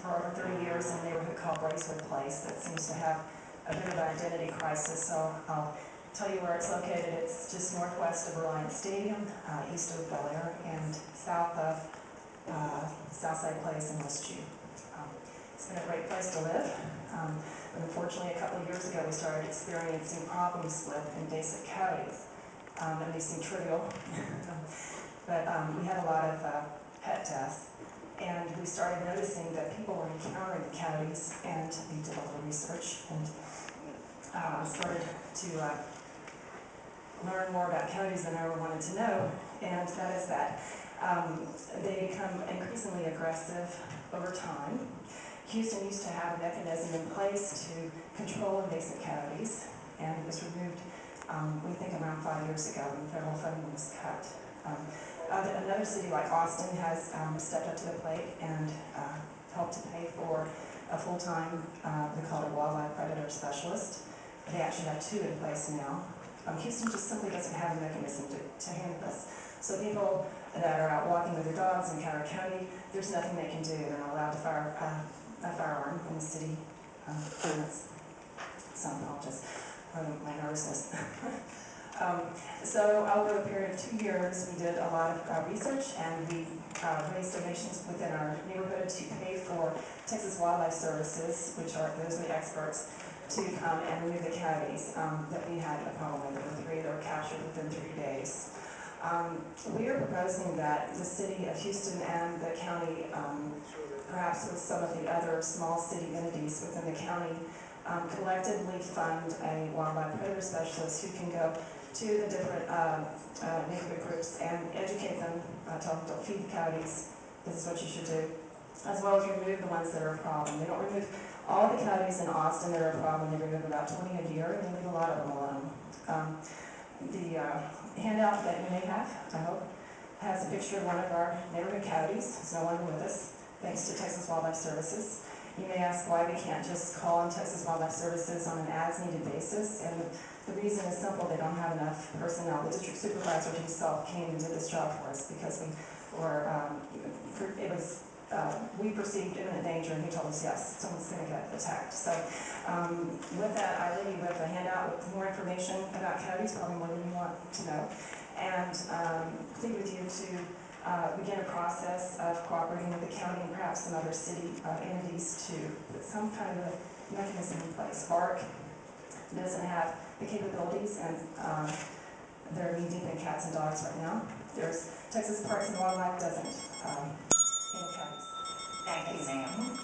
for over 30 years in a neighborhood called Braeswood Place that seems to have a bit of an identity crisis. So I'll tell you where it's located. It's just northwest of Reliant Stadium, east of Bel Air, and south of Southside Place in Westchute. It's been a great place to live. But unfortunately, a couple of years ago, we started experiencing problems with invasive coyotes. And they seem trivial, but we had a lot of pet deaths. And we started noticing that people were encountering the coyotes, and we did a little research and started to learn more about coyotes than I ever wanted to know. And that is that they become increasingly aggressive over time. Houston used to have a mechanism in place to control invasive coyotes, and it was removed, we think, around 5 years ago when federal funding was cut. Another city like Austin has stepped up to the plate and helped to pay for a full-time, they call it a wildlife predator specialist. They actually have 2 in place now. Houston just simply doesn't have a mechanism to handle this. So people that are out walking with their dogs in Carroll County, there's nothing they can do. They're not allowed to fire a firearm in the city limits. So I apologize for my nervousness. So over a period of 2 years, we did a lot of research, and we raised donations within our neighborhood to pay for Texas Wildlife Services, which are those are the experts, to come and remove the coyotes that we had a problem with. There were 3 that were captured within 3 days. We are proposing that the city of Houston and the county, perhaps with some of the other small city entities within the county, collectively fund a wildlife predator specialist who can go to the different neighborhood groups and educate them, tell them don't feed the coyotes, this is what you should do, as well as remove the ones that are a problem. They don't remove all the coyotes in Austin that are a problem. They remove about 20 a year, and they leave a lot of them alone. The handout that you may have, I hope, has a picture of one of our neighborhood coyotes. There's no one with us, thanks to Texas Wildlife Services. You may ask why we can't just call on Texas Wildlife Services on an as-needed basis, and the reason is simple: they don't have enough personnel. The district supervisor himself came and did this job for us because we were, we perceived imminent danger, and he told us, yes, someone's going to get attacked. So with that, I leave you with a handout with more information about coyotes, probably more than you want to know, and plead with you to begin a process of cooperating with the county and perhaps some other city entities to put some kind of a mechanism in place. BARC doesn't have the capabilities, and they're knee-deep in cats and dogs right now. There's Texas Parks and Wildlife doesn't handle coyotes. Thank you, ma'am.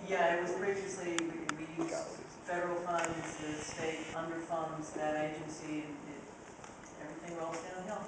Yeah, it was previously, we used federal funds, the state underfunds that agency, everything rolls downhill.